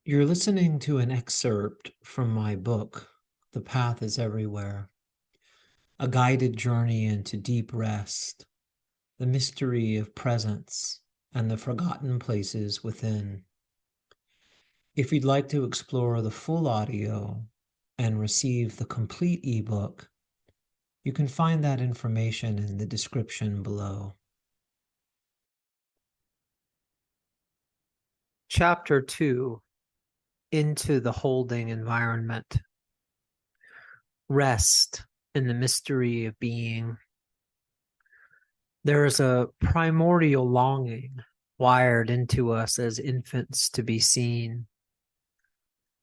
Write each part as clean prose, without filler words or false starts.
You're listening to an excerpt from my book, The Path is Everywhere, a guided journey into deep rest, the mystery of presence, and the forgotten places within. If you'd like to explore the full audio and receive the complete ebook, you can find that information in the description below. Chapter 2, Into the Holding Environment. Rest in the mystery of being. There is a primordial longing wired into us as infants to be seen,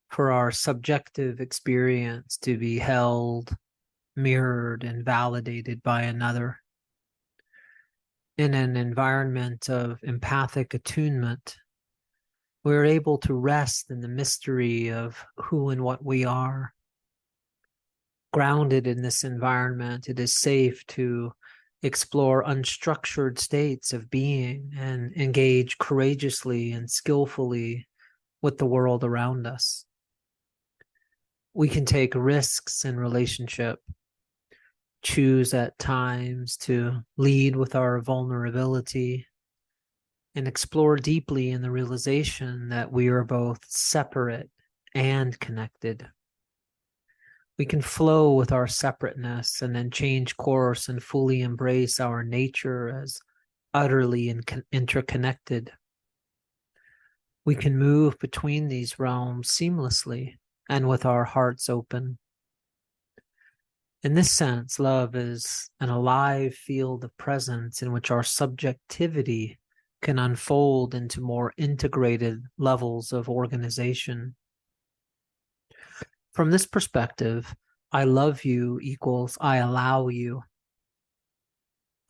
for our subjective experience to be held, mirrored, and validated by another. In an environment of empathic attunement, we're able to rest in the mystery of who and what we are. Grounded in this environment, it is safe to explore unstructured states of being and engage courageously and skillfully with the world around us. We can take risks in relationship, choose at times to lead with our vulnerability, and explore deeply in the realization that we are both separate and connected. We can flow with our separateness and then change course and fully embrace our nature as utterly interconnected. We can move between these realms seamlessly and with our hearts open. In this sense, love is an alive field of presence in which our subjectivity can unfold into more integrated levels of organization. From this perspective, I love you equals I allow you.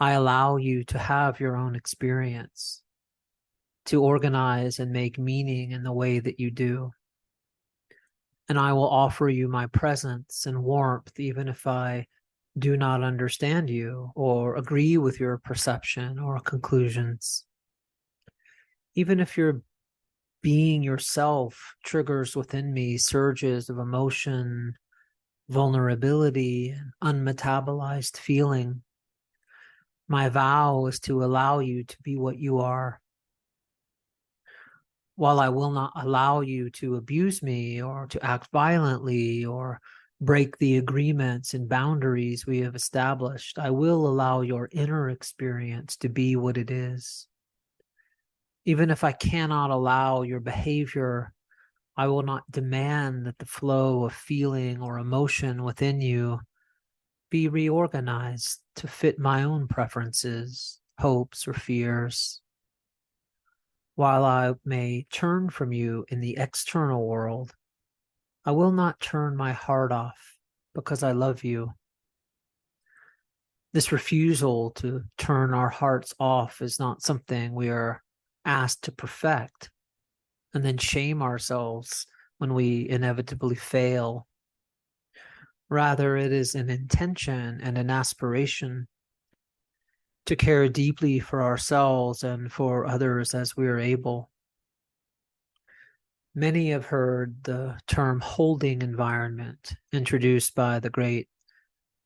I allow you to have your own experience, to organize and make meaning in the way that you do. And I will offer you my presence and warmth, even if I do not understand you or agree with your perception or conclusions. Even if your being yourself triggers within me surges of emotion, vulnerability, and unmetabolized feeling, my vow is to allow you to be what you are. While I will not allow you to abuse me or to act violently or break the agreements and boundaries we have established, I will allow your inner experience to be what it is. Even if I cannot allow your behavior, I will not demand that the flow of feeling or emotion within you be reorganized to fit my own preferences, hopes, or fears. While I may turn from you in the external world, I will not turn my heart off because I love you. This refusal to turn our hearts off is not something we are asked to perfect and then shame ourselves when we inevitably fail. Rather, it is an intention and an aspiration to care deeply for ourselves and for others as we are able. Many have heard the term holding environment introduced by the great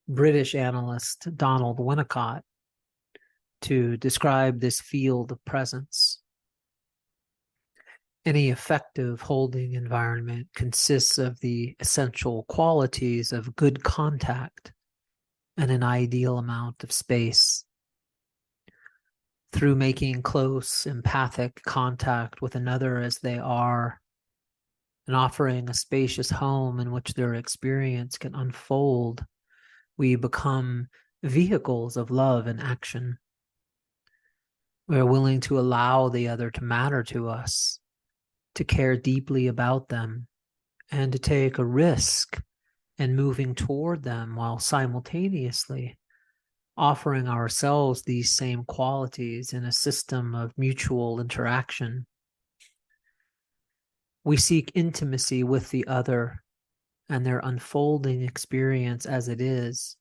British analyst Donald Winnicott to describe this field of presence. Any effective holding environment consists of the essential qualities of good contact and an ideal amount of space. Through making close, empathic contact with another as they are, and offering a spacious home in which their experience can unfold, we become vehicles of love and action. We are willing to allow the other to matter to us, to care deeply about them, and to take a risk in moving toward them while simultaneously offering ourselves these same qualities in a system of mutual interaction. We seek intimacy with the other and their unfolding experience as it is,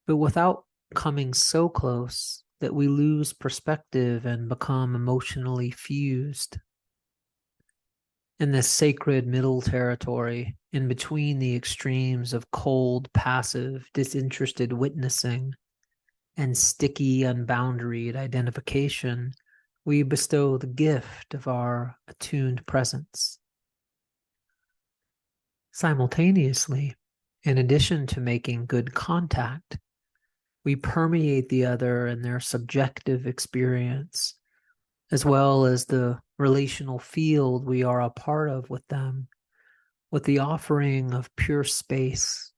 but without coming so close that we lose perspective and become emotionally fused. in this sacred middle territory in between the extremes of cold, passive, disinterested witnessing and sticky, unboundaried identification, we bestow the gift of our attuned presence. Simultaneously, in addition to making good contact, we permeate the other in their subjective experience, as well as the relational field we are a part of with them, with the offering of pure space.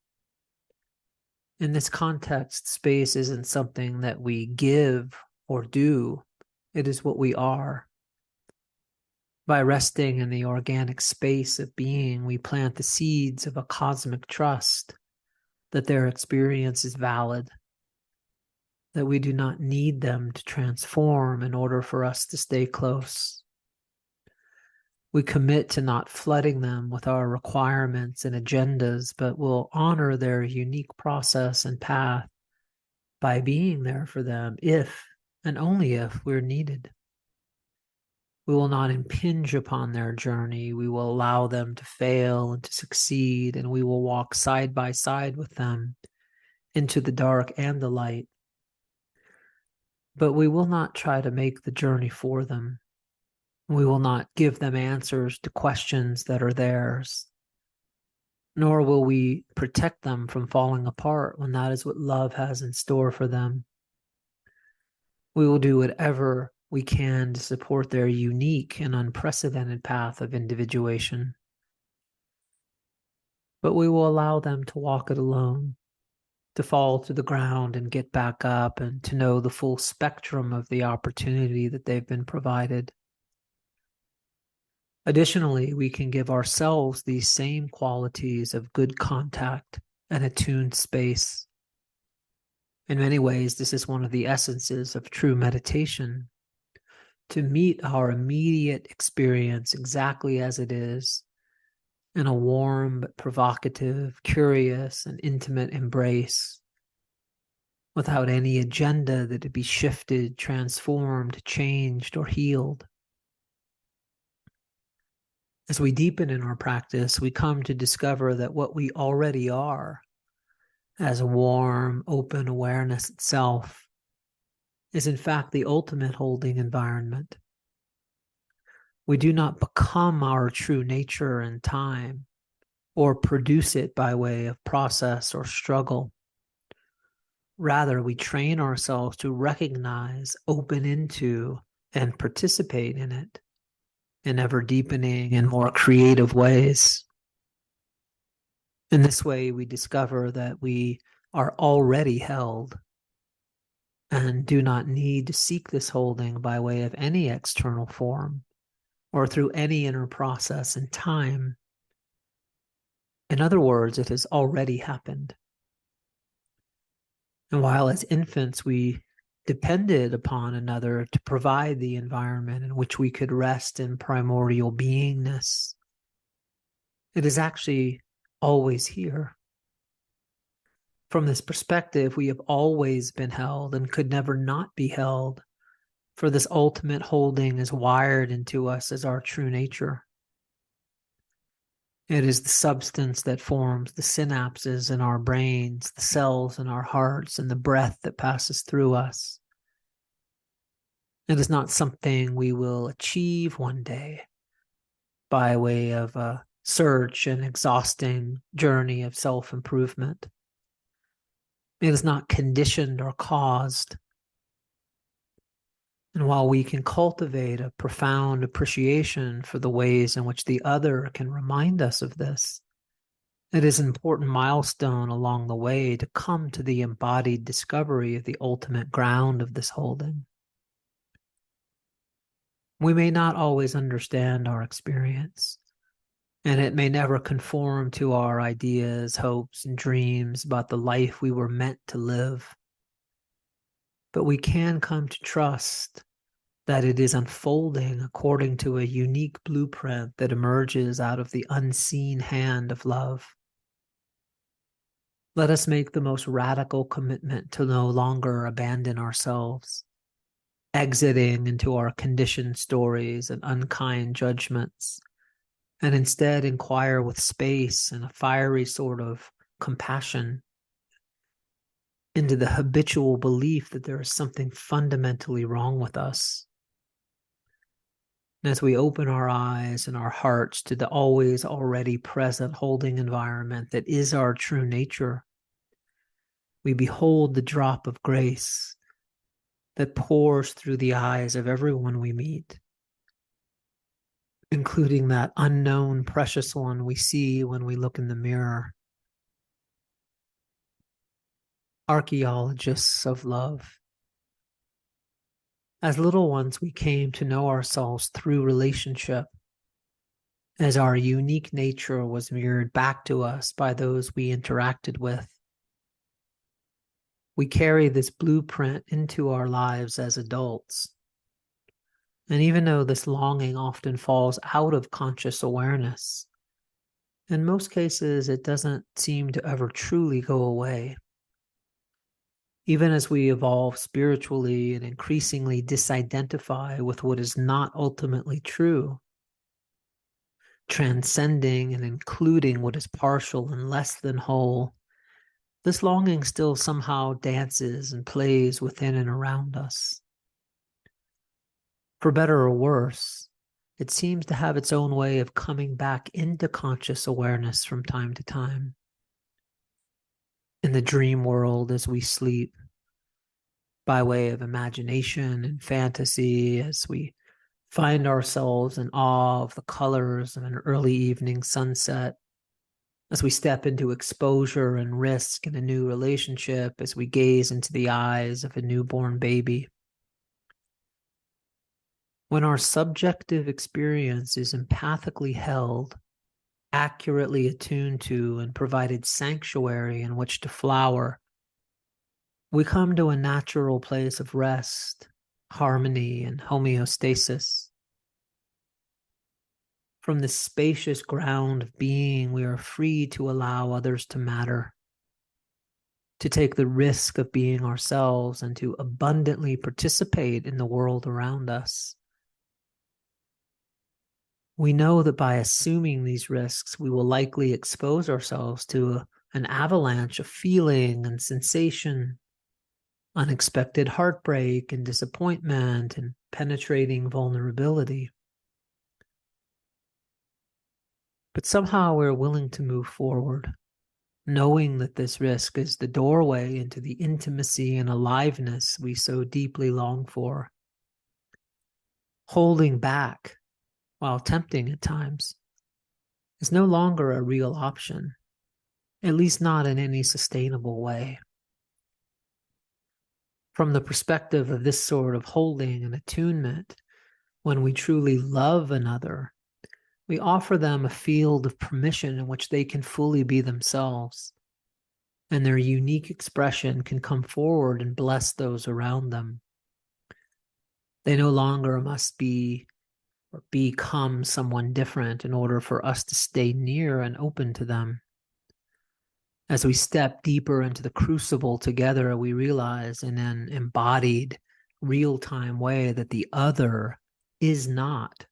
In this context, space isn't something that we give or do, it is what we are. By resting in the organic space of being, we plant the seeds of a cosmic trust that their experience is valid, that we do not need them to transform in order for us to stay close. We commit to not flooding them with our requirements and agendas, but will honor their unique process and path by being there for them if and only if we're needed. We will not impinge upon their journey. We will allow them to fail and to succeed, and we will walk side by side with them into the dark and the light. But we will not try to make the journey for them. We will not give them answers to questions that are theirs, nor will we protect them from falling apart when that is what love has in store for them. We will do whatever we can to support their unique and unprecedented path of individuation. But we will allow them to walk it alone, to fall to the ground and get back up, and to know the full spectrum of the opportunity that they've been provided. Additionally, we can give ourselves these same qualities of good contact and attuned space. In many ways, this is one of the essences of true meditation, to meet our immediate experience exactly as it is, in a warm but provocative, curious, and intimate embrace, without any agenda that it be shifted, transformed, changed, or healed. As we deepen in our practice, we come to discover that what we already are, as a warm, open awareness itself, is in fact the ultimate holding environment. We do not become our true nature in time or produce it by way of process or struggle. Rather, we train ourselves to recognize, open into, and participate in it in ever deepening and more creative ways. In this way, we discover that we are already held and do not need to seek this holding by way of any external form or through any inner process in time. In other words, it has already happened. And while as infants we depended upon another to provide the environment in which we could rest in primordial beingness, it is actually always here. From this perspective, we have always been held and could never not be held, for this ultimate holding is wired into us as our true nature. It is the substance that forms the synapses in our brains, the cells in our hearts, and the breath that passes through us. It is not something we will achieve one day by way of a search and exhausting journey of self-improvement. It is not conditioned or caused. And while we can cultivate a profound appreciation for the ways in which the other can remind us of this, it is an important milestone along the way to come to the embodied discovery of the ultimate ground of this holding. We may not always understand our experience, and it may never conform to our ideas, hopes, and dreams about the life we were meant to live. But we can come to trust that it is unfolding according to a unique blueprint that emerges out of the unseen hand of love. Let us make the most radical commitment to no longer abandon ourselves, exiting into our conditioned stories and unkind judgments, and instead inquire with space and a fiery sort of compassion into the habitual belief that there is something fundamentally wrong with us. And as we open our eyes and our hearts to the always already present holding environment that is our true nature, we behold the drop of grace that pours through the eyes of everyone we meet, including that unknown precious one we see when we look in the mirror. Archaeologists of love. As little ones, we came to know ourselves through relationship, as our unique nature was mirrored back to us by those we interacted with. We carry this blueprint into our lives as adults. And even though this longing often falls out of conscious awareness, in most cases, it doesn't seem to ever truly go away. Even as we evolve spiritually and increasingly disidentify with what is not ultimately true, transcending and including what is partial and less than whole, this longing still somehow dances and plays within and around us. For better or worse, it seems to have its own way of coming back into conscious awareness from time to time. In the dream world as we sleep, by way of imagination and fantasy, as we find ourselves in awe of the colors of an early evening sunset, as we step into exposure and risk in a new relationship, as we gaze into the eyes of a newborn baby. When our subjective experience is empathically held, accurately attuned to, and provided sanctuary in which to flower, we come to a natural place of rest, harmony, and homeostasis. From this spacious ground of being, we are free to allow others to matter, to take the risk of being ourselves, and to abundantly participate in the world around us. We know that by assuming these risks, we will likely expose ourselves to an avalanche of feeling and sensation, unexpected heartbreak and disappointment, and penetrating vulnerability. But somehow we're willing to move forward, knowing that this risk is the doorway into the intimacy and aliveness we so deeply long for. Holding back, while tempting at times, is no longer a real option, at least not in any sustainable way. From the perspective of this sort of holding and attunement, when we truly love another, we offer them a field of permission in which they can fully be themselves, and their unique expression can come forward and bless those around them. They no longer must be or become someone different in order for us to stay near and open to them. As we step deeper into the crucible together, we realize in an embodied, real-time way that the other is not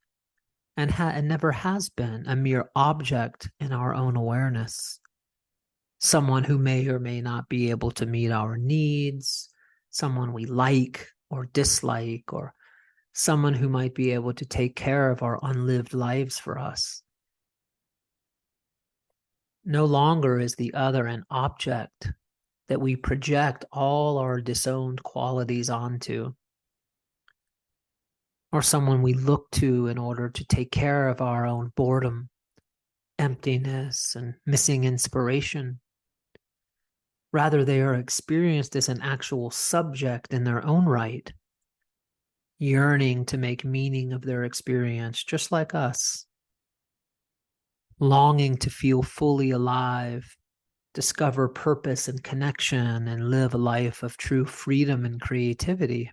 and never has been a mere object in our own awareness. Someone who may or may not be able to meet our needs, someone we like or dislike, or someone who might be able to take care of our unlived lives for us. No longer is the other an object that we project all our disowned qualities onto, or someone we look to in order to take care of our own boredom, emptiness, and missing inspiration. Rather, they are experienced as an actual subject in their own right, yearning to make meaning of their experience just like us, longing to feel fully alive, discover purpose and connection, and live a life of true freedom and creativity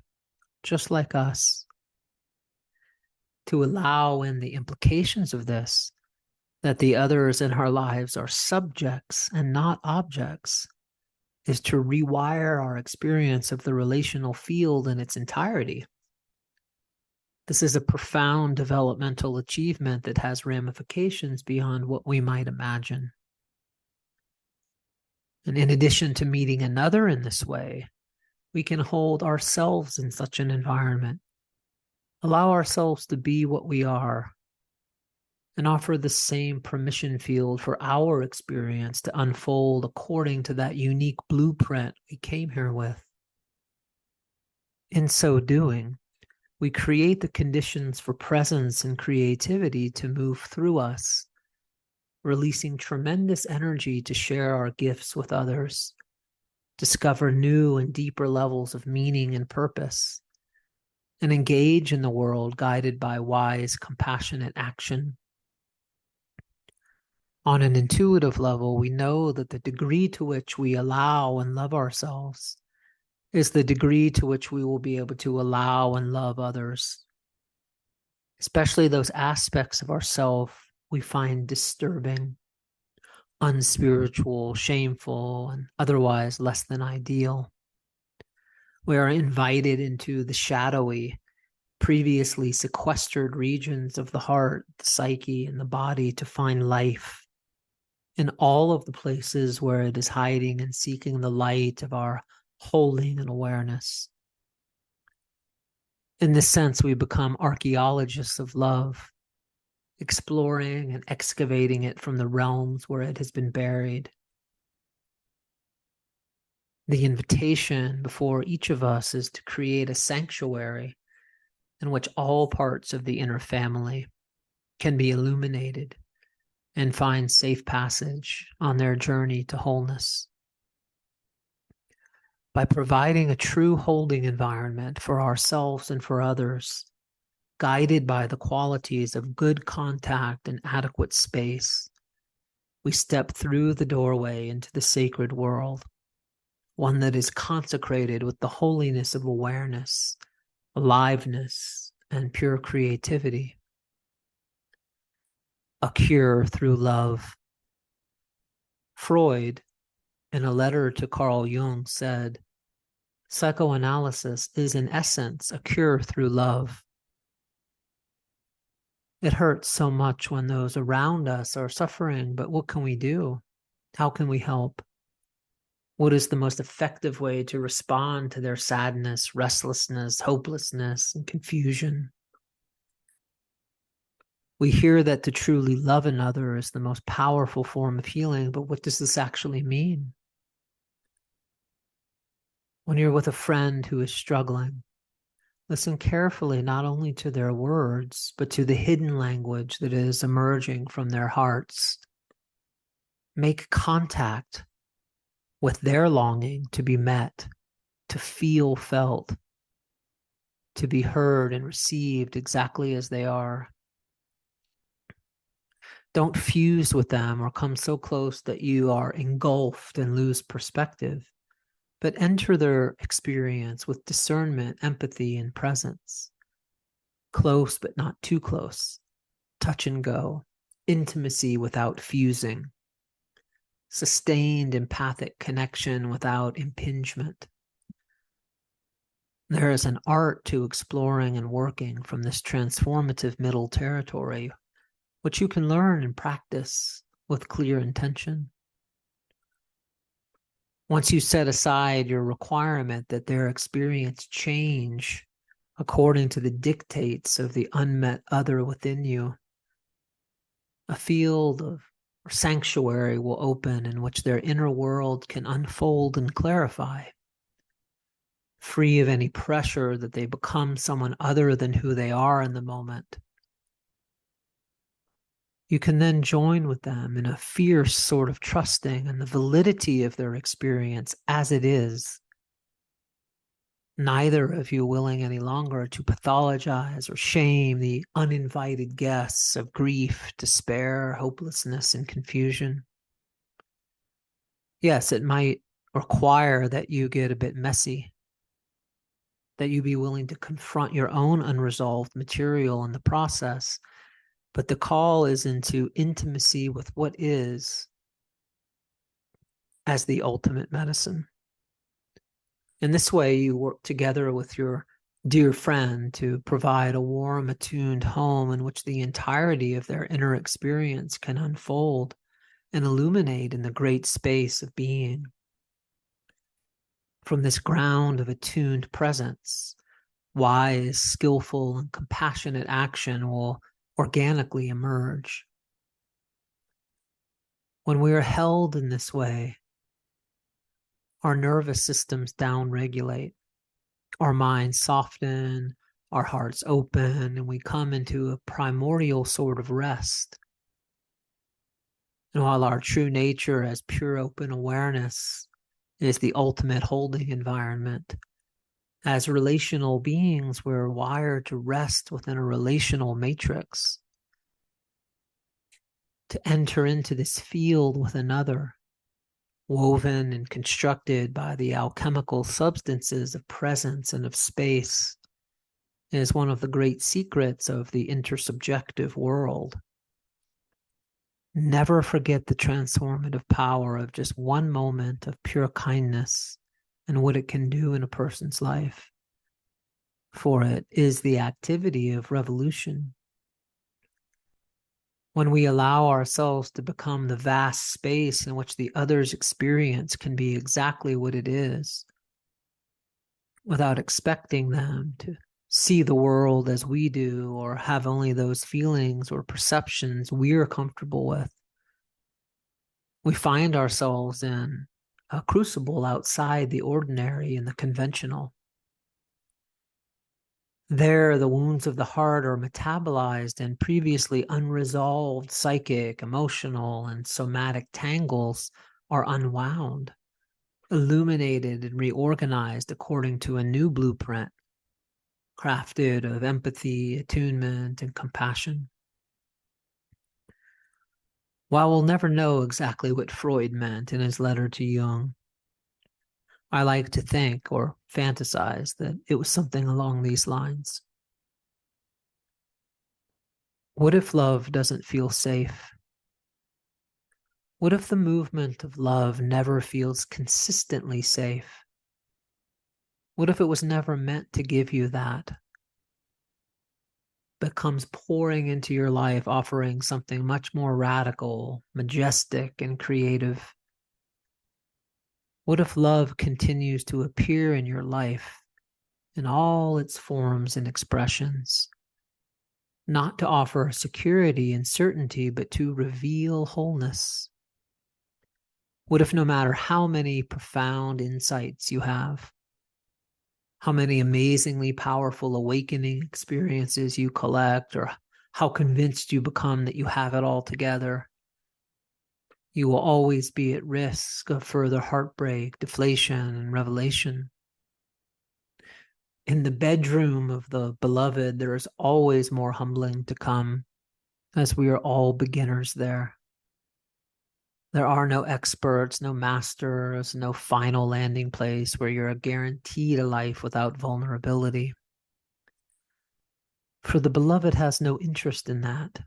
just like us. To allow in the implications of this, that the others in our lives are subjects and not objects, is to rewire our experience of the relational field in its entirety. This is a profound developmental achievement that has ramifications beyond what we might imagine. And in addition to meeting another in this way, we can hold ourselves in such an environment, allow ourselves to be what we are, and offer the same permission field for our experience to unfold according to that unique blueprint we came here with. In so doing, we create the conditions for presence and creativity to move through us, releasing tremendous energy to share our gifts with others, discover new and deeper levels of meaning and purpose, and engage in the world guided by wise, compassionate action. On an intuitive level, we know that the degree to which we allow and love ourselves is the degree to which we will be able to allow and love others, especially those aspects of ourself we find disturbing, unspiritual, shameful, and otherwise less than ideal. We are invited into the shadowy, previously sequestered regions of the heart, the psyche, and the body to find life in all of the places where it is hiding and seeking the light of our holding and awareness. In this sense, we become archaeologists of love, exploring and excavating it from the realms where it has been buried. The invitation before each of us is to create a sanctuary in which all parts of the inner family can be illuminated and find safe passage on their journey to wholeness. By providing a true holding environment for ourselves and for others, guided by the qualities of good contact and adequate space, we step through the doorway into the sacred world, one that is consecrated with the holiness of awareness, aliveness, and pure creativity. A cure through love. Freud, in a letter to Carl Jung, said, "Psychoanalysis is in essence a cure through love." It hurts so much when those around us are suffering, but what can we do? How can we help? What is the most effective way to respond to their sadness, restlessness, hopelessness, and confusion? We hear that to truly love another is the most powerful form of healing, but what does this actually mean? When you're with a friend who is struggling, listen carefully not only to their words, but to the hidden language that is emerging from their hearts. Make contact with their longing to be met, to feel felt, to be heard and received exactly as they are. Don't fuse with them or come so close that you are engulfed and lose perspective, but enter their experience with discernment, empathy, and presence. Close, but not too close. Touch and go. Intimacy without fusing. Sustained empathic connection without impingement. There is an art to exploring and working from this transformative middle territory, which you can learn and practice with clear intention. Once you set aside your requirement that their experience change according to the dictates of the unmet other within you, a field of sanctuary will open in which their inner world can unfold and clarify, free of any pressure that they become someone other than who they are in the moment. You can then join with them in a fierce sort of trusting in the validity of their experience as it is. Neither of you willing any longer to pathologize or shame the uninvited guests of grief, despair, hopelessness, and confusion. Yes, it might require that you get a bit messy, that you be willing to confront your own unresolved material in the process. But the call is into intimacy with what is as the ultimate medicine. In this way, you work together with your dear friend to provide a warm, attuned home in which the entirety of their inner experience can unfold and illuminate in the great space of being. From this ground of attuned presence, wise, skillful, and compassionate action will organically emerge. When we are held in this way, our nervous systems downregulate, our minds soften, our hearts open, and we come into a primordial sort of rest. And while our true nature as pure open awareness is the ultimate holding environment, as relational beings, we're wired to rest within a relational matrix, to enter into this field with another, woven and constructed by the alchemical substances of presence and of space, is one of the great secrets of the intersubjective world. Never forget the transformative power of just one moment of pure kindness and what it can do in a person's life. For it is the activity of revolution. When we allow ourselves to become the vast space in which the other's experience can be exactly what it is, without expecting them to see the world as we do or have only those feelings or perceptions we're comfortable with, we find ourselves in a crucible outside the ordinary and the conventional. There, the wounds of the heart are metabolized and previously unresolved psychic, emotional, and somatic tangles are unwound, illuminated, and reorganized according to a new blueprint, crafted of empathy, attunement, and compassion. While we'll never know exactly what Freud meant in his letter to Jung, I like to think or fantasize that it was something along these lines. What if love doesn't feel safe? What if the movement of love never feels consistently safe? What if it was never meant to give you that, but comes pouring into your life, offering something much more radical, majestic, and creative? What if love continues to appear in your life in all its forms and expressions, not to offer security and certainty, but to reveal wholeness? What if no matter how many profound insights you have, how many amazingly powerful awakening experiences you collect, or how convinced you become that you have it all together, you will always be at risk of further heartbreak, deflation, and revelation? In the bedroom of the beloved, there is always more humbling to come, as we are all beginners there. There are no experts, no masters, no final landing place where you're guaranteed a life without vulnerability. For the beloved has no interest in that.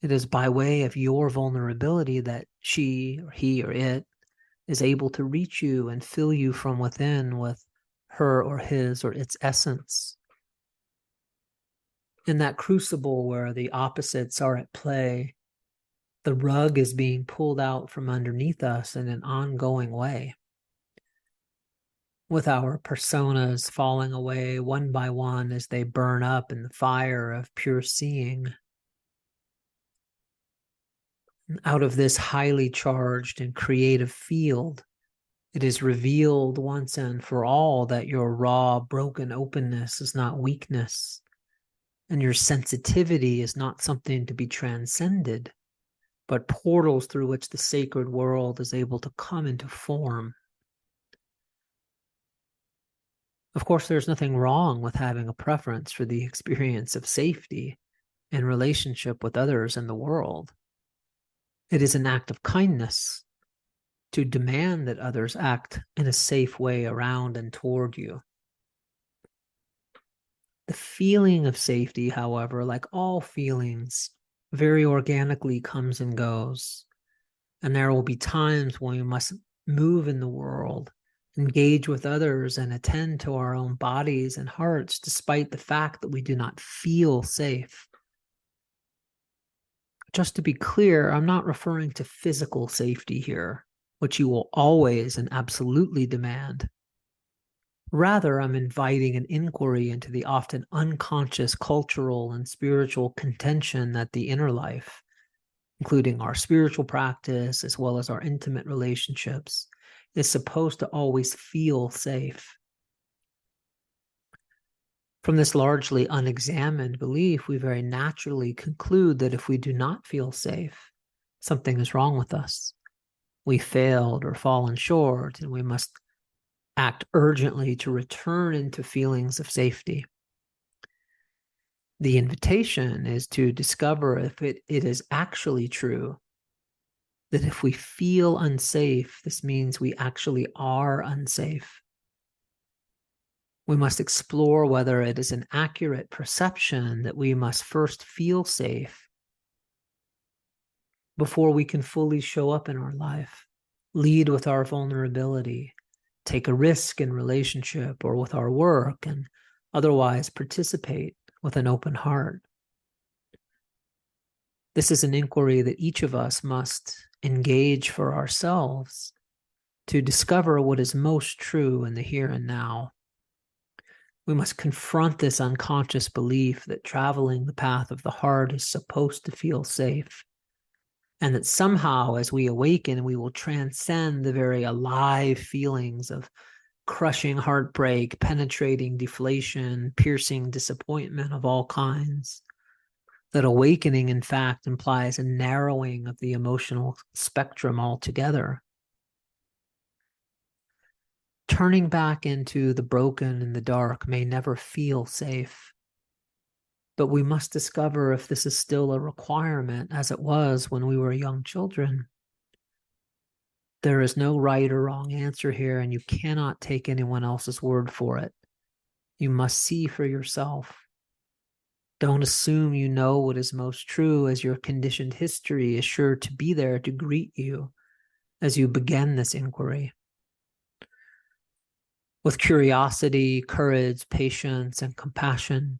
It is by way of your vulnerability that she or he or it is able to reach you and fill you from within with her or his or its essence. In that crucible where the opposites are at play, the rug is being pulled out from underneath us in an ongoing way, with our personas falling away one by one as they burn up in the fire of pure seeing. Out of this highly charged and creative field, it is revealed once and for all that your raw, broken openness is not weakness, and your sensitivity is not something to be transcended, but portals through which the sacred world is able to come into form. Of course, there's nothing wrong with having a preference for the experience of safety in relationship with others in the world. It is an act of kindness to demand that others act in a safe way around and toward you. The feeling of safety, however, like all feelings, very organically comes and goes. And there will be times when we must move in the world engage with others, and attend to our own bodies and hearts, despite the fact that we do not feel safe. Just to be clear, I'm not referring to physical safety here, which you will always and absolutely demand. Rather, I'm inviting an inquiry into the often unconscious cultural and spiritual contention that the inner life, including our spiritual practice as well as our intimate relationships, is supposed to always feel safe. From this largely unexamined belief, we very naturally conclude that if we do not feel safe, something is wrong with us. We failed or fallen short, and we must act urgently to return into feelings of safety. The invitation is to discover if it is actually true that if we feel unsafe, this means we actually are unsafe. We must explore whether it is an accurate perception that we must first feel safe before we can fully show up in our life, lead with our vulnerability, take a risk in relationship or with our work, and otherwise participate with an open heart. This is an inquiry that each of us must engage for ourselves to discover what is most true in the here and now. We must confront this unconscious belief that traveling the path of the heart is supposed to feel safe, and that somehow as we awaken, we will transcend the very alive feelings of crushing heartbreak, penetrating deflation, piercing disappointment of all kinds. That awakening, in fact, implies a narrowing of the emotional spectrum altogether. Turning back into the broken and the dark may never feel safe, but we must discover if this is still a requirement as it was when we were young children. There is no right or wrong answer here, and you cannot take anyone else's word for it. You must see for yourself. Don't assume you know what is most true, as your conditioned history is sure to be there to greet you as you begin this inquiry. With curiosity, courage, patience, and compassion,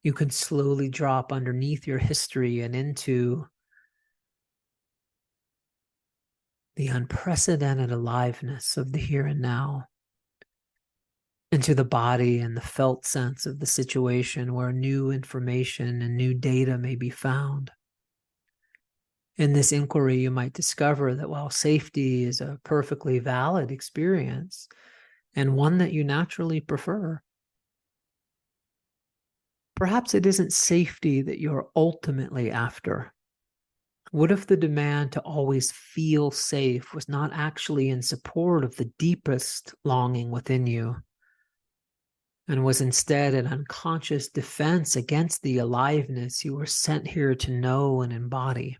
you can slowly drop underneath your history and into the unprecedented aliveness of the here and now, into the body and the felt sense of the situation where new information and new data may be found. In this inquiry, you might discover that while safety is a perfectly valid experience and one that you naturally prefer, perhaps it isn't safety that you're ultimately after. What if the demand to always feel safe was not actually in support of the deepest longing within you, and was instead an unconscious defense against the aliveness you were sent here to know and embody?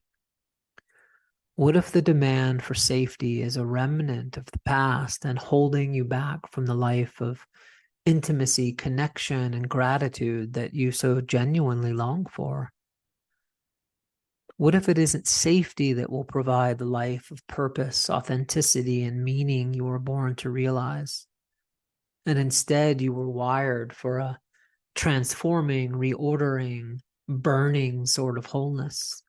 What if the demand for safety is a remnant of the past and holding you back from the life of intimacy, connection, and gratitude that you so genuinely long for? What if it isn't safety that will provide the life of purpose, authenticity, and meaning you were born to realize? And instead, you were wired for a transforming, reordering, burning sort of wholeness.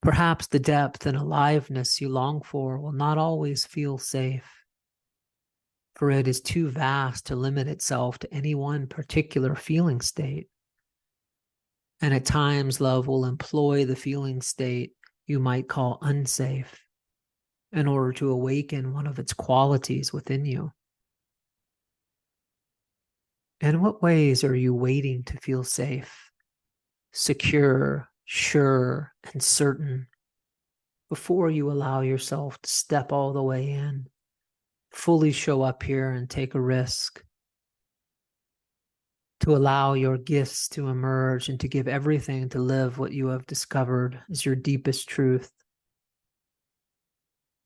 Perhaps the depth and aliveness you long for will not always feel safe, for it is too vast to limit itself to any one particular feeling state. And at times, love will employ the feeling state you might call unsafe in order to awaken one of its qualities within you. In what ways are you waiting to feel safe, secure, sure, and certain before you allow yourself to step all the way in, fully show up here and take a risk, to allow your gifts to emerge and to give everything to live what you have discovered as your deepest truth?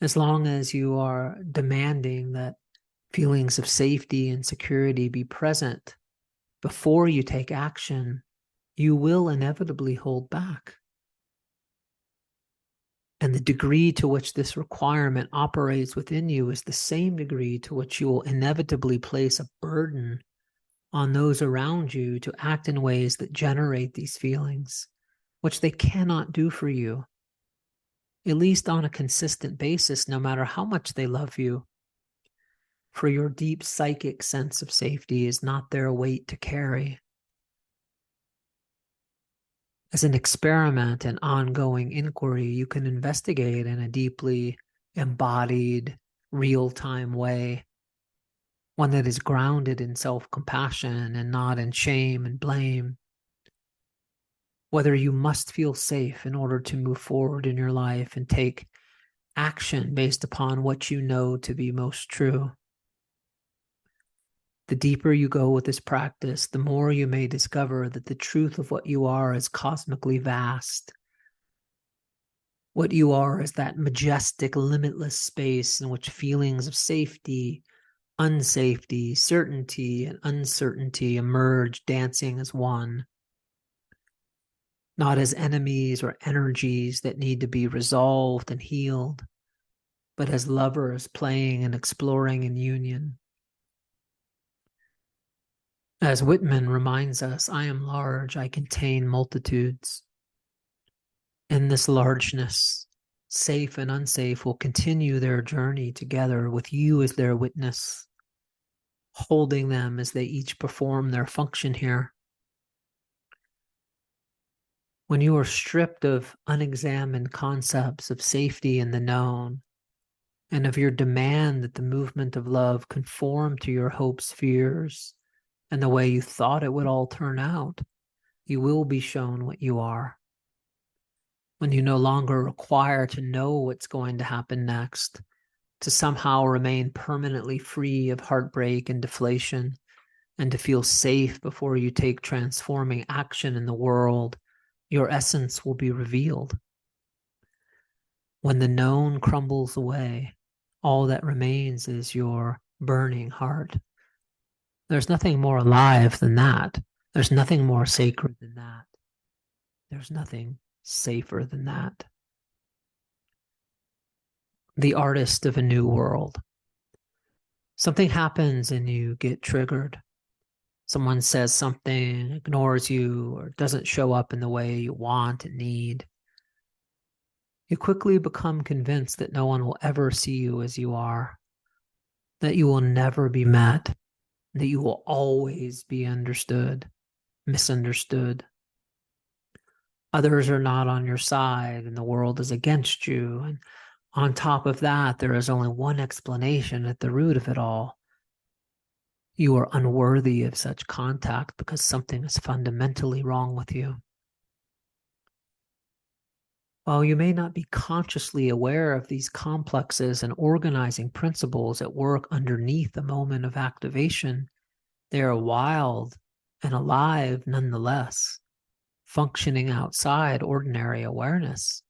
As long as you are demanding that feelings of safety and security be present before you take action, you will inevitably hold back. And the degree to which this requirement operates within you is the same degree to which you will inevitably place a burden on those around you to act in ways that generate these feelings, which they cannot do for you, at least on a consistent basis, no matter how much they love you. For your deep psychic sense of safety is not their weight to carry. As an experiment and ongoing inquiry, you can investigate in a deeply embodied, real-time way, one that is grounded in self-compassion and not in shame and blame, whether you must feel safe in order to move forward in your life and take action based upon what you know to be most true. The deeper you go with this practice, the more you may discover that the truth of what you are is cosmically vast. What you are is that majestic, limitless space in which feelings of safety, unsafety, certainty, and uncertainty emerge dancing as one. Not as enemies or energies that need to be resolved and healed, but as lovers playing and exploring in union. As Whitman reminds us, I am large, I contain multitudes. In this largeness, safe and unsafe will continue their journey together with you as their witness, holding them as they each perform their function here. When you are stripped of unexamined concepts of safety in the known, and of your demand that the movement of love conform to your hopes, fears, and the way you thought it would all turn out, you will be shown what you are. When you no longer require to know what's going to happen next, to somehow remain permanently free of heartbreak and deflation, and to feel safe before you take transforming action in the world, your essence will be revealed. When the known crumbles away, all that remains is your burning heart. There's nothing more alive than that. There's nothing more sacred than that. There's nothing safer than that. The artist of a new world. Something happens and you get triggered. Someone says something, ignores you, or doesn't show up in the way you want and need. You quickly become convinced that no one will ever see you as you are, that you will never be met, that you will always be understood, misunderstood. Others are not on your side and the world is against you. And on top of that, there is only one explanation at the root of it all. You are unworthy of such contact because something is fundamentally wrong with you. While you may not be consciously aware of these complexes and organizing principles at work underneath the moment of activation, they are wild and alive nonetheless, functioning outside ordinary awareness.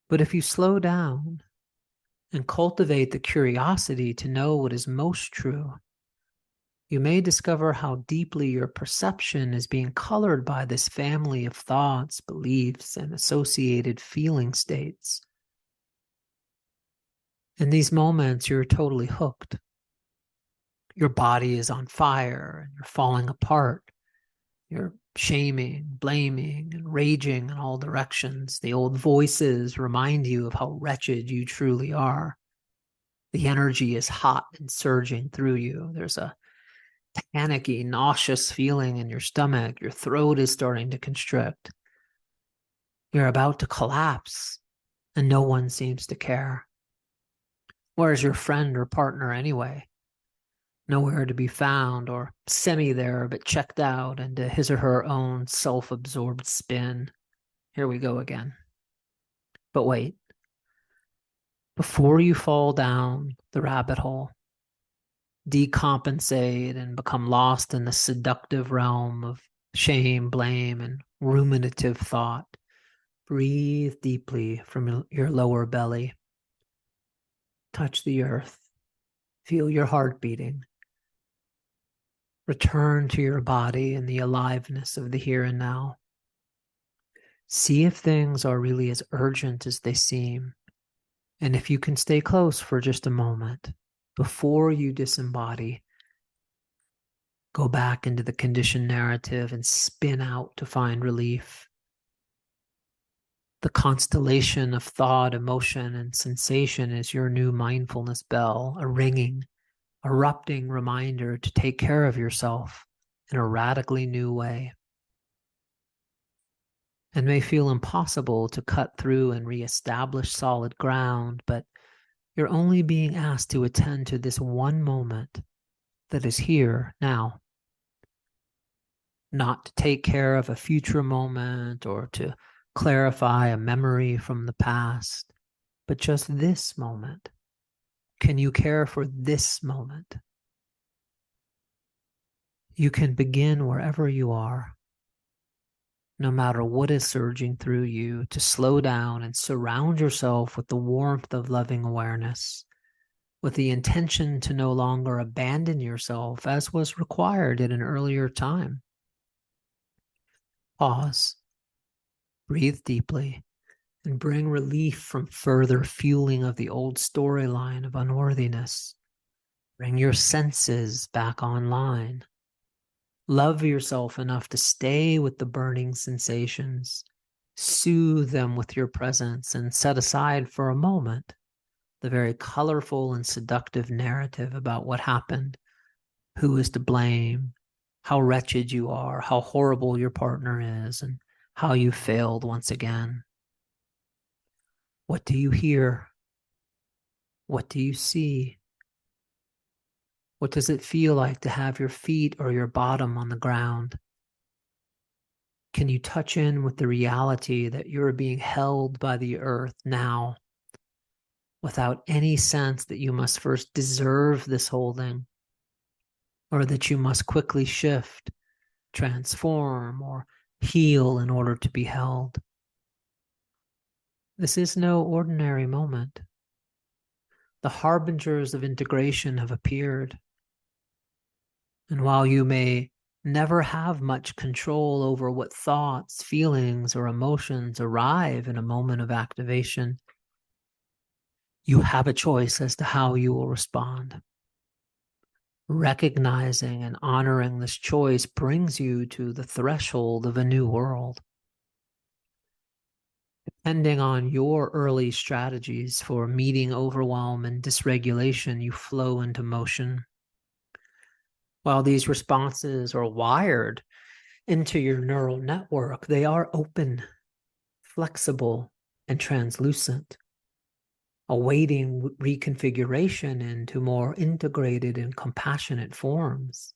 But if you slow down and cultivate the curiosity to know what is most true, you may discover how deeply your perception is being colored by this family of thoughts, beliefs, and associated feeling states. In these moments, you're totally hooked. Your body is on fire and you're falling apart. You're shaming, blaming, and raging in all directions. The old voices remind you of how wretched you truly are. The energy is hot and surging through you. There's a panicky, nauseous feeling in your stomach. Your throat is starting to constrict. You're about to collapse, and no one seems to care. Where's your friend or partner anyway? Nowhere to be found, or semi there, but checked out into his or her own self-absorbed spin. Here we go again. But wait. Before you fall down the rabbit hole, decompensate and become lost in the seductive realm of shame, blame, and ruminative thought, breathe deeply from your lower belly. Touch the earth. Feel your heart beating. Return to your body and the aliveness of the here and now. See if things are really as urgent as they seem. And if you can stay close for just a moment before you disembody, go back into the conditioned narrative and spin out to find relief. The constellation of thought, emotion, and sensation is your new mindfulness bell, a ringing, erupting reminder to take care of yourself in a radically new way. It may feel impossible to cut through and reestablish solid ground, but you're only being asked to attend to this one moment that is here now. Not to take care of a future moment or to clarify a memory from the past, but just this moment. Can you care for this moment? You can begin wherever you are, no matter what is surging through you, to slow down and surround yourself with the warmth of loving awareness, with the intention to no longer abandon yourself as was required at an earlier time. Pause, breathe deeply, and bring relief from further fueling of the old storyline of unworthiness. Bring your senses back online. Love yourself enough to stay with the burning sensations. Soothe them with your presence and set aside for a moment the very colorful and seductive narrative about what happened, who is to blame, how wretched you are, how horrible your partner is, and how you failed once again. What do you hear? What do you see? What does it feel like to have your feet or your bottom on the ground? Can you touch in with the reality that you're being held by the earth now, without any sense that you must first deserve this holding, or that you must quickly shift, transform, or heal in order to be held? This is no ordinary moment. The harbingers of integration have appeared. And while you may never have much control over what thoughts, feelings, or emotions arrive in a moment of activation, you have a choice as to how you will respond. Recognizing and honoring this choice brings you to the threshold of a new world. Depending on your early strategies for meeting overwhelm and dysregulation, you flow into motion. While these responses are wired into your neural network, they are open, flexible, and translucent, awaiting reconfiguration into more integrated and compassionate forms.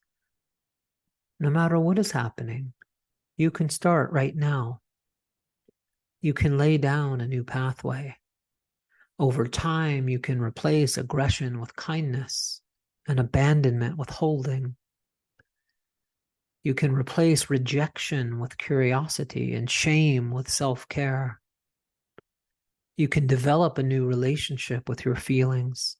No matter what is happening, you can start right now. You can lay down a new pathway. Over time, you can replace aggression with kindness and abandonment with holding. You can replace rejection with curiosity and shame with self-care. You can develop a new relationship with your feelings,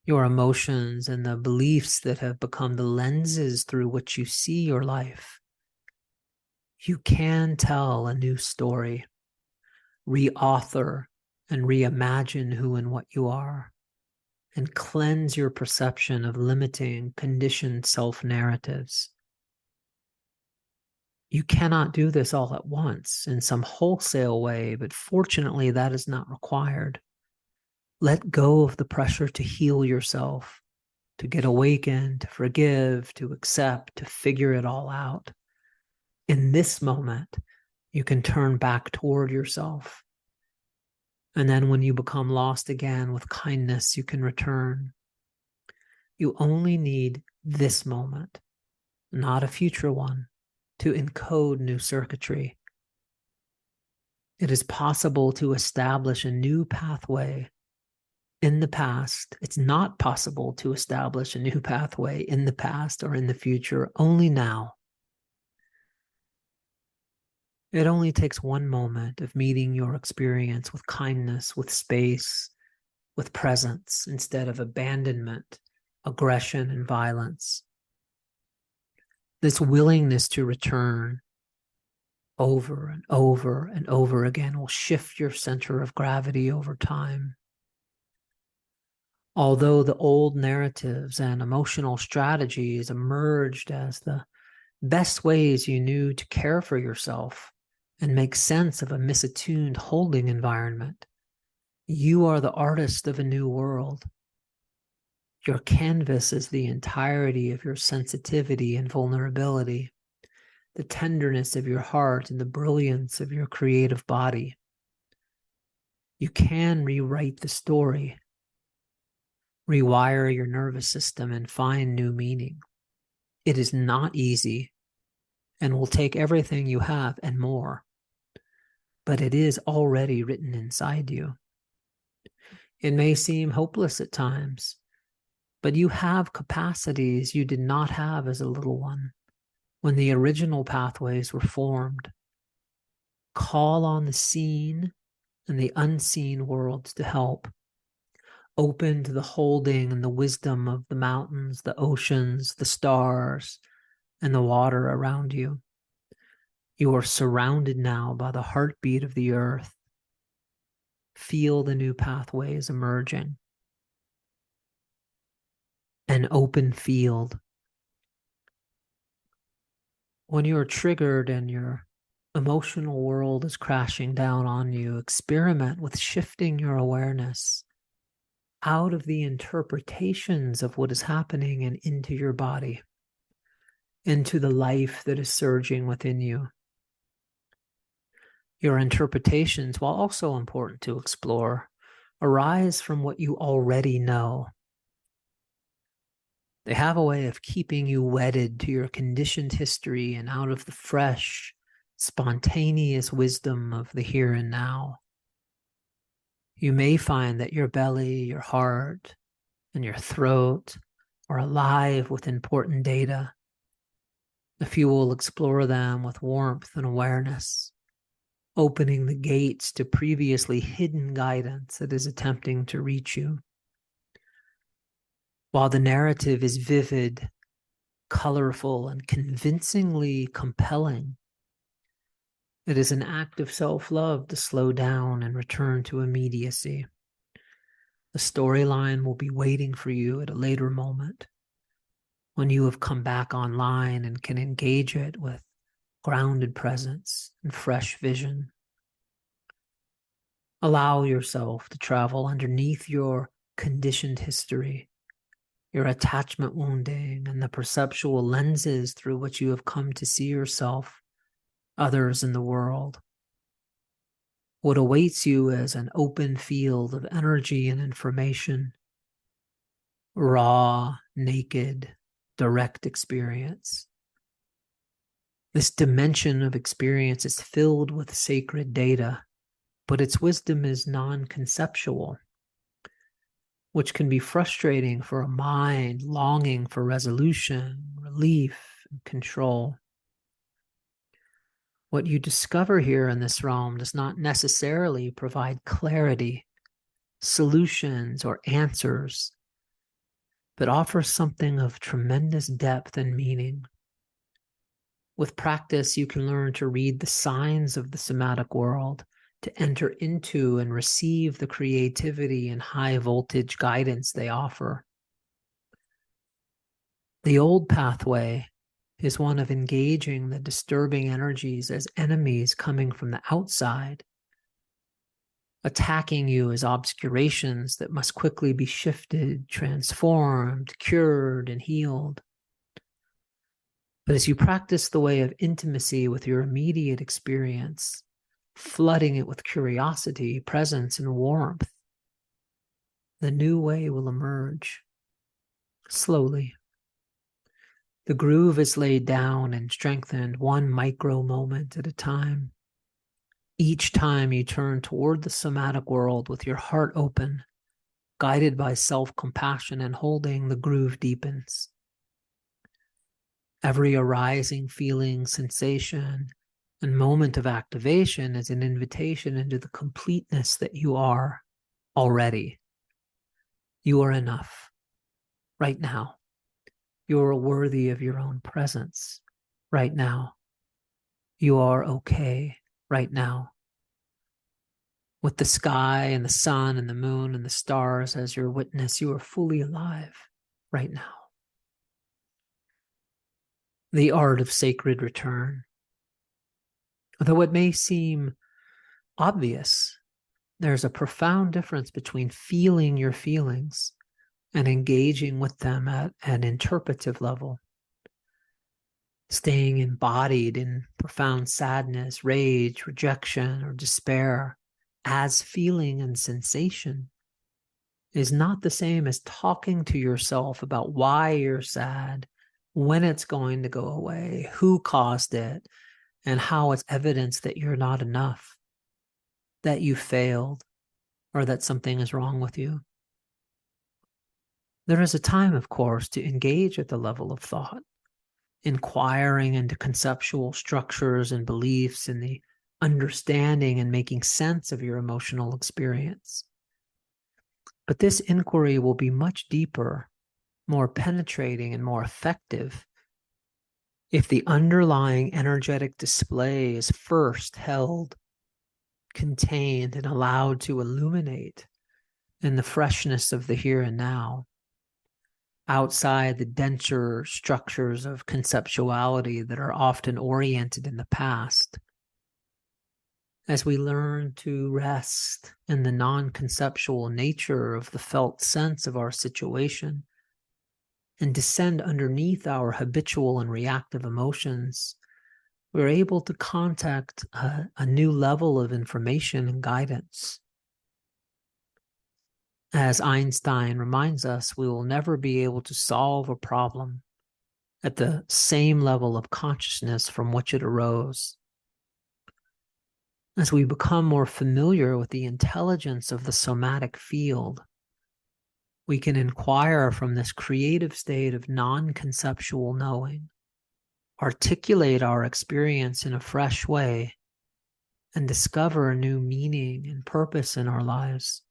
your emotions, and the beliefs that have become the lenses through which you see your life. You can tell a new story, reauthor and reimagine who and what you are, and cleanse your perception of limiting, conditioned self-narratives. You cannot do this all at once in some wholesale way, but fortunately that is not required. Let go of the pressure to heal yourself, to get awakened, to forgive, to accept, to figure it all out. In this moment, you can turn back toward yourself. And then when you become lost again, with kindness, you can return. You only need this moment, not a future one, to encode new circuitry. It is possible to establish a new pathway in the past. It's not possible to establish a new pathway in the past or in the future, only now. It only takes one moment of meeting your experience with kindness, with space, with presence, instead of abandonment, aggression, and violence. This willingness to return over and over and over again will shift your center of gravity over time. Although the old narratives and emotional strategies emerged as the best ways you knew to care for yourself and make sense of a misattuned holding environment, you are the artist of a new world. Your canvas is the entirety of your sensitivity and vulnerability, the tenderness of your heart and the brilliance of your creative body. You can rewrite the story, rewire your nervous system, and find new meaning. It is not easy and will take everything you have and more, but it is already written inside you. It may seem hopeless at times, but you have capacities you did not have as a little one when the original pathways were formed. Call on the seen and the unseen worlds to help. Open to the holding and the wisdom of the mountains, the oceans, the stars, and the water around you. You are surrounded now by the heartbeat of the earth. Feel the new pathways emerging. An open field. When you are triggered and your emotional world is crashing down on you, experiment with shifting your awareness out of the interpretations of what is happening and into your body, into the life that is surging within you. Your interpretations, while also important to explore, arise from what you already know. They have a way of keeping you wedded to your conditioned history and out of the fresh, spontaneous wisdom of the here and now. You may find that your belly, your heart, and your throat are alive with important data. If you will explore them with warmth and awareness, opening the gates to previously hidden guidance that is attempting to reach you. While the narrative is vivid, colorful, and convincingly compelling, it is an act of self-love to slow down and return to immediacy. The storyline will be waiting for you at a later moment when you have come back online and can engage it with grounded presence and fresh vision. Allow yourself to travel underneath your conditioned history, your attachment wounding, and the perceptual lenses through which you have come to see yourself, others in the world. What awaits you is an open field of energy and information, raw, naked, direct experience. This dimension of experience is filled with sacred data, but its wisdom is non-conceptual, which can be frustrating for a mind longing for resolution, relief, and control. What you discover here in this realm does not necessarily provide clarity, solutions, or answers, but offers something of tremendous depth and meaning. With practice, you can learn to read the signs of the somatic world, to enter into and receive the creativity and high voltage guidance they offer. The old pathway is one of engaging the disturbing energies as enemies coming from the outside, attacking you as obscurations that must quickly be shifted, transformed, cured, and healed. But as you practice the way of intimacy with your immediate experience, flooding it with curiosity, presence, and warmth, the new way will emerge slowly. The groove is laid down and strengthened one micro moment at a time. Each time you turn toward the somatic world with your heart open, guided by self-compassion and holding, the groove deepens. Every arising feeling, sensation, and moment of activation is an invitation into the completeness that you are already. You are enough right now. You are worthy of your own presence right now. You are okay right now. With the sky and the sun and the moon and the stars as your witness, you are fully alive right now. The art of sacred return. Though it may seem obvious, there's a profound difference between feeling your feelings and engaging with them at an interpretive level. Staying embodied in profound sadness, rage, rejection, or despair as feeling and sensation is not the same as talking to yourself about why you're sad, when it's going to go away, who caused it, and how it's evidence that you're not enough, that you failed, or that something is wrong with you. There is a time, of course, to engage at the level of thought, inquiring into conceptual structures and beliefs and the understanding and making sense of your emotional experience. But this inquiry will be much deeper, more penetrating, and more effective if the underlying energetic display is first held, contained, and allowed to illuminate in the freshness of the here and now, outside the denser structures of conceptuality that are often oriented in the past. As we learn to rest in the non-conceptual nature of the felt sense of our situation and descend underneath our habitual and reactive emotions, we're able to contact a new level of information and guidance. As Einstein reminds us, we will never be able to solve a problem at the same level of consciousness from which it arose. As we become more familiar with the intelligence of the somatic field, we can inquire from this creative state of non-conceptual knowing, articulate our experience in a fresh way, and discover a new meaning and purpose in our lives.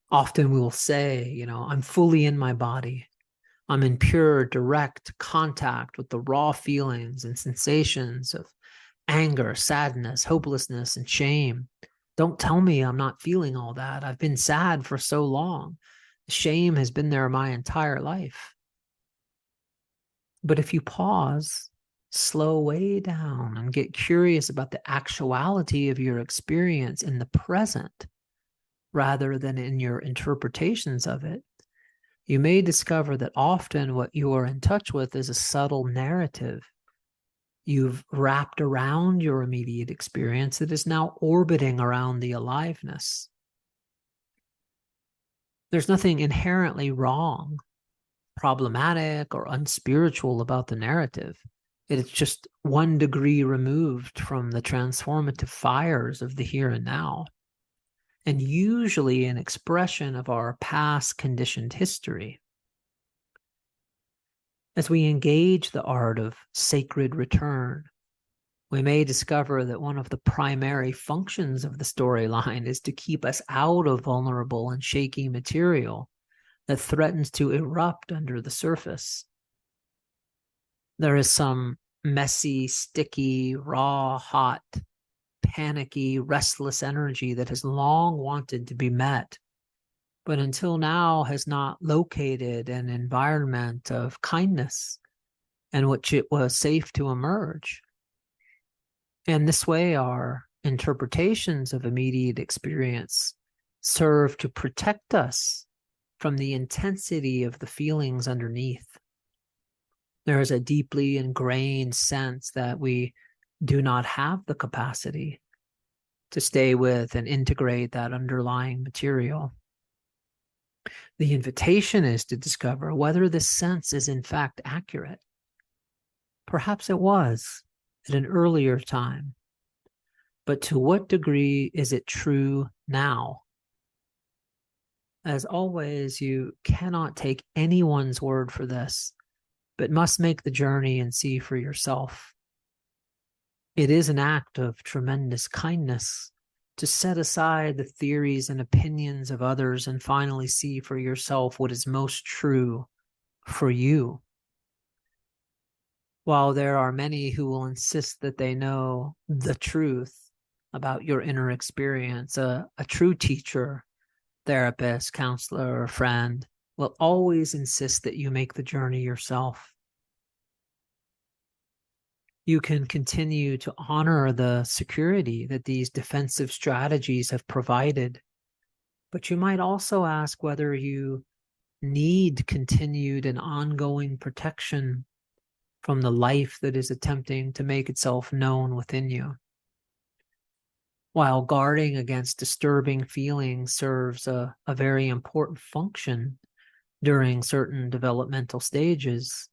Often we will say, I'm fully in my body. I'm in pure, direct contact with the raw feelings and sensations of anger, sadness, hopelessness, and shame. Don't tell me I'm not feeling all that. I've been sad for so long. Shame has been there my entire life. But if you pause, slow way down, and get curious about the actuality of your experience in the present, rather than in your interpretations of it, you may discover that often what you are in touch with is a subtle narrative you've wrapped around your immediate experience that is now orbiting around the aliveness. There's nothing inherently wrong, problematic, or unspiritual about the narrative. It's just 1 degree removed from the transformative fires of the here and now, and usually an expression of our past conditioned history. As we engage the art of sacred return, we may discover that one of the primary functions of the storyline is to keep us out of vulnerable and shaky material that threatens to erupt under the surface. There is some messy, sticky, raw, hot, panicky, restless energy that has long wanted to be met, but until now has not located an environment of kindness in which it was safe to emerge. And this way, our interpretations of immediate experience serve to protect us from the intensity of the feelings underneath. There is a deeply ingrained sense that we do not have the capacity to stay with and integrate that underlying material. The invitation is to discover whether this sense is in fact accurate. Perhaps it was at an earlier time, but to what degree is it true now? As always, you cannot take anyone's word for this, but must make the journey and see for yourself. It is an act of tremendous kindness to set aside the theories and opinions of others and finally see for yourself what is most true for you. While there are many who will insist that they know the truth about your inner experience, a true teacher, therapist, counselor, or friend will always insist that you make the journey yourself. You can continue to honor the security that these defensive strategies have provided, but you might also ask whether you need continued and ongoing protection from the life that is attempting to make itself known within you. While guarding against disturbing feelings serves a very important function during certain developmental stages,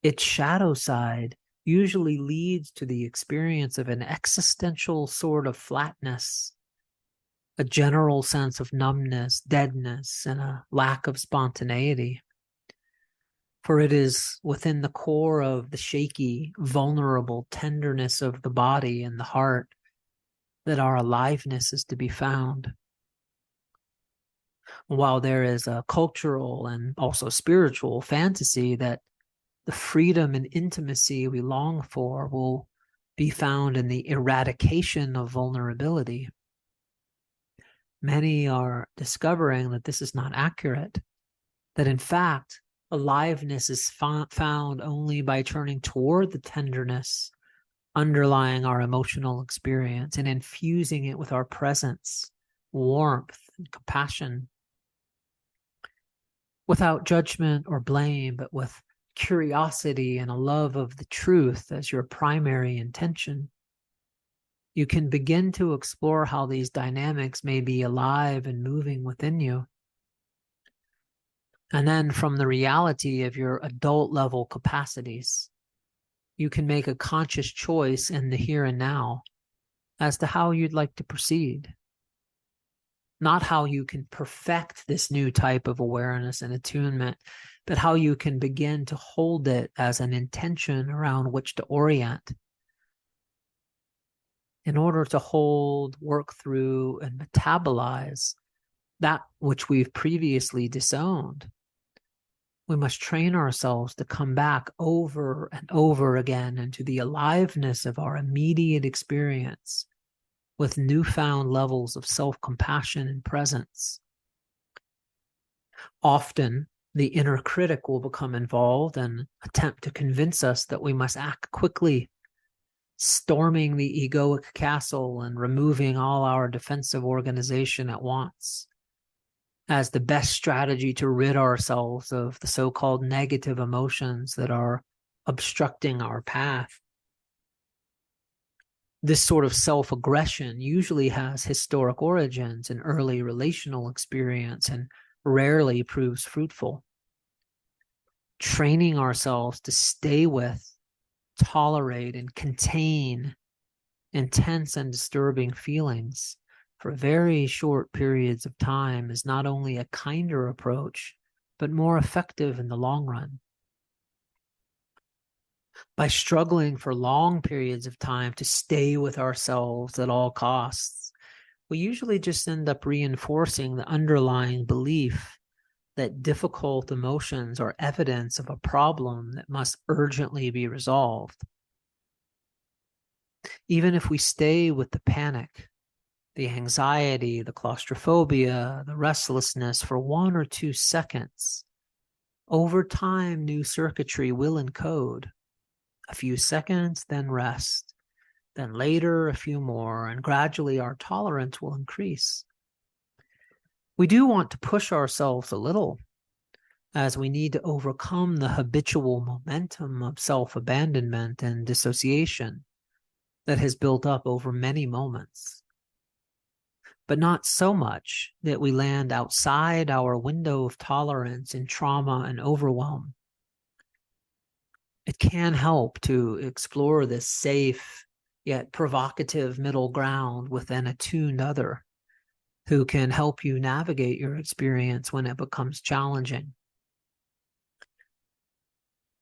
its shadow side usually leads to the experience of an existential sort of flatness, a general sense of numbness, deadness, and a lack of spontaneity. For it is within the core of the shaky, vulnerable tenderness of the body and the heart that our aliveness is to be found. While there is a cultural and also spiritual fantasy that the freedom and intimacy we long for will be found in the eradication of vulnerability, many are discovering that this is not accurate, that in fact, aliveness is found only by turning toward the tenderness underlying our emotional experience and infusing it with our presence, warmth, and compassion, without judgment or blame, but with curiosity and a love of the truth as your primary intention. You can begin to explore how these dynamics may be alive and moving within you. And then from the reality of your adult level capacities, you can make a conscious choice in the here and now as to how you'd like to proceed. Not how you can perfect this new type of awareness and attunement, but how you can begin to hold it as an intention around which to orient in order to hold, work through, and metabolize that which we've previously disowned. We must train ourselves to come back over and over again into the aliveness of our immediate experience with newfound levels of self-compassion and presence. Often, the inner critic will become involved and attempt to convince us that we must act quickly, storming the egoic castle and removing all our defensive organization at once, as the best strategy to rid ourselves of the so-called negative emotions that are obstructing our path. This sort of self-aggression usually has historic origins in early relational experience and rarely proves fruitful. Training ourselves to stay with, tolerate, and contain intense and disturbing feelings for very short periods of time is not only a kinder approach, but more effective in the long run. By struggling for long periods of time to stay with ourselves at all costs, we usually just end up reinforcing the underlying belief that difficult emotions are evidence of a problem that must urgently be resolved. Even if we stay with the panic, the anxiety, the claustrophobia, the restlessness for 1 or 2 seconds, over time, new circuitry will encode. A few seconds, then rest. Then later, a few more, and gradually our tolerance will increase. We do want to push ourselves a little, as we need to overcome the habitual momentum of self-abandonment and dissociation that has built up over many moments. But not so much that we land outside our window of tolerance in trauma and overwhelm. It can help to explore this safe yet provocative middle ground with an attuned other who can help you navigate your experience when it becomes challenging.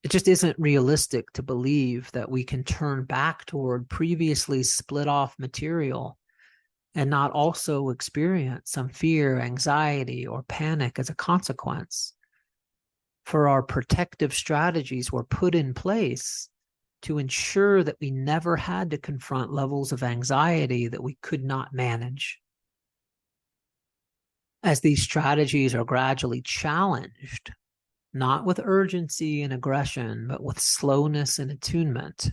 It just isn't realistic to believe that we can turn back toward previously split off material and not also experience some fear, anxiety, or panic as a consequence. For our protective strategies were put in place to ensure that we never had to confront levels of anxiety that we could not manage. As these strategies are gradually challenged, not with urgency and aggression, but with slowness and attunement,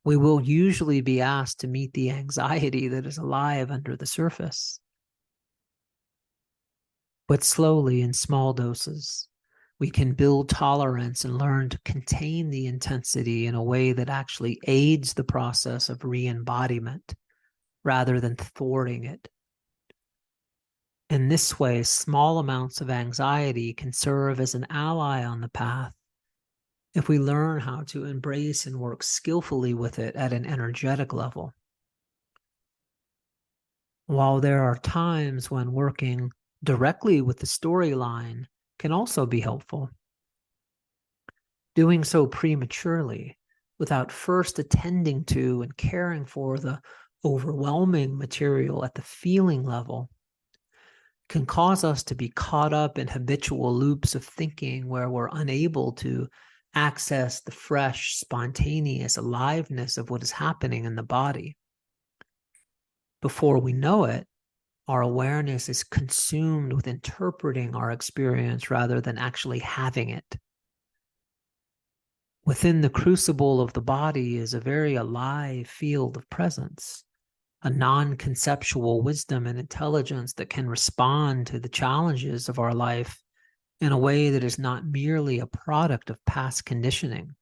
we will usually be asked to meet the anxiety that is alive under the surface. But slowly, in small doses, we can build tolerance and learn to contain the intensity in a way that actually aids the process of re-embodiment rather than thwarting it. In this way, small amounts of anxiety can serve as an ally on the path if we learn how to embrace and work skillfully with it at an energetic level. While there are times when working directly with the storyline can also be helpful, doing so prematurely without first attending to and caring for the overwhelming material at the feeling level can cause us to be caught up in habitual loops of thinking where we're unable to access the fresh, spontaneous aliveness of what is happening in the body. Before we know it, our awareness is consumed with interpreting our experience rather than actually having it. Within the crucible of the body is a very alive field of presence, a non-conceptual wisdom and intelligence that can respond to the challenges of our life in a way that is not merely a product of past conditioning.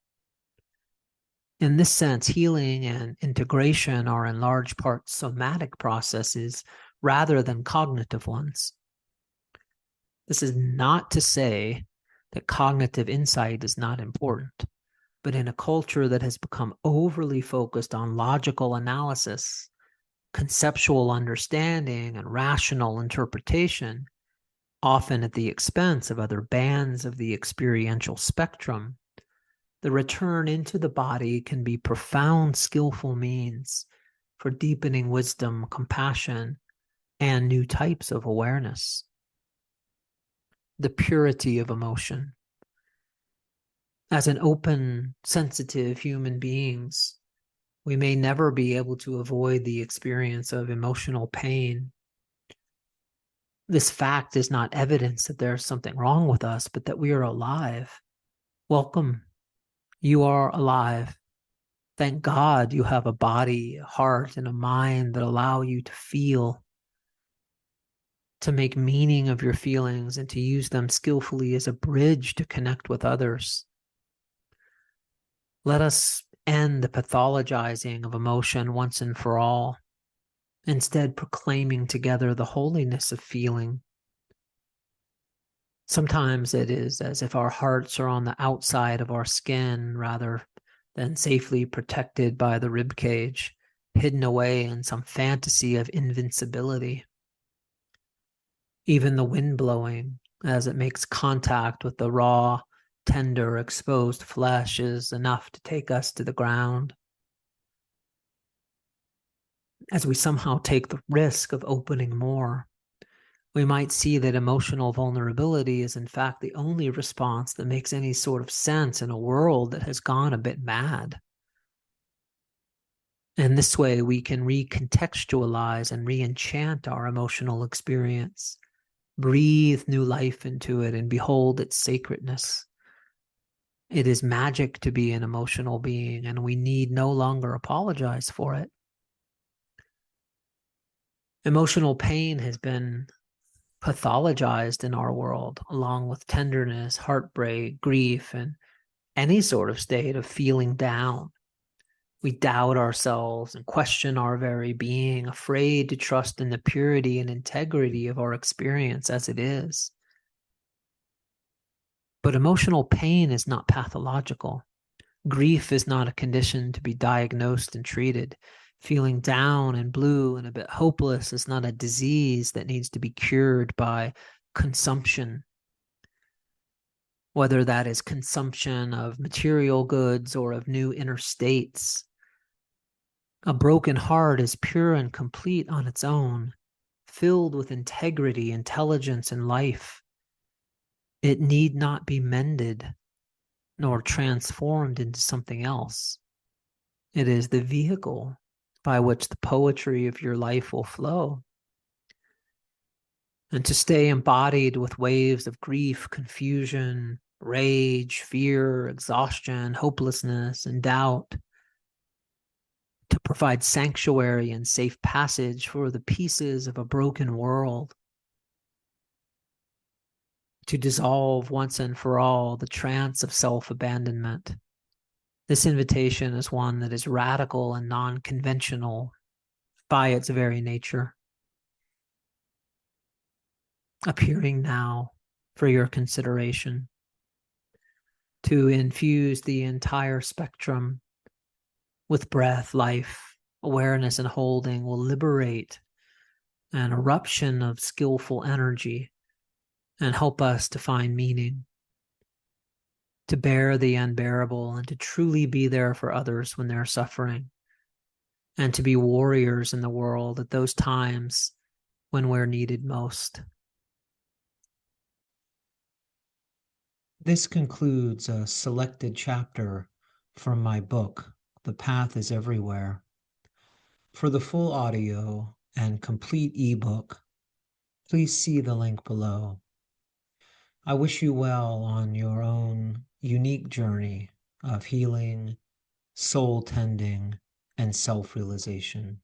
In this sense, healing and integration are in large part somatic processes rather than cognitive ones. This is not to say that cognitive insight is not important, but in a culture that has become overly focused on logical analysis, conceptual understanding, and rational interpretation, often at the expense of other bands of the experiential spectrum, the return into the body can be profound, skillful means for deepening wisdom, compassion, and new types of awareness. The purity of emotion. As an open, sensitive human beings, we may never be able to avoid the experience of emotional pain. This fact is not evidence that there's something wrong with us, but that we are alive. Welcome. You are alive. Thank God you have a body, a heart, and a mind that allow you to feel, to make meaning of your feelings, and to use them skillfully as a bridge to connect with others. Let us end the pathologizing of emotion once and for all, instead proclaiming together the holiness of feeling. Sometimes it is as if our hearts are on the outside of our skin rather than safely protected by the rib cage, hidden away in some fantasy of invincibility. Even the wind blowing, as it makes contact with the raw, tender, exposed flesh, is enough to take us to the ground. As we somehow take the risk of opening more, we might see that emotional vulnerability is in fact the only response that makes any sort of sense in a world that has gone a bit mad. And this way we can recontextualize and re-enchant our emotional experience, breathe new life into it, and behold its sacredness. It is magic to be an emotional being, and we need no longer apologize for it. Emotional pain has been pathologized in our world, along with tenderness, heartbreak, grief, and any sort of state of feeling down. We doubt ourselves and question our very being, afraid to trust in the purity and integrity of our experience as it is. But emotional pain is not pathological. Grief is not a condition to be diagnosed and treated. Feeling down and blue and a bit hopeless is not a disease that needs to be cured by consumption. Whether that is consumption of material goods or of new inner states. A broken heart is pure and complete on its own, filled with integrity, intelligence, and life. It need not be mended. nor transformed into something else. It is the vehicle by which the poetry of your life will flow. And to stay embodied with waves of grief, confusion, rage, fear, exhaustion, hopelessness, and doubt, to provide sanctuary and safe passage for the pieces of a broken world, to dissolve once and for all the trance of self-abandonment. This invitation is one that is radical and non-conventional by its very nature, appearing now for your consideration. To infuse the entire spectrum with breath, life, awareness, and holding will liberate an eruption of skillful energy and help us to find meaning, to bear the unbearable, and to truly be there for others when they're suffering, and to be warriors in the world at those times when we're needed most. This concludes a selected chapter from my book, The Path is Everywhere. For the full audio and complete ebook, please see the link below. I wish you well on your own unique journey of healing, soul tending, and self-realization.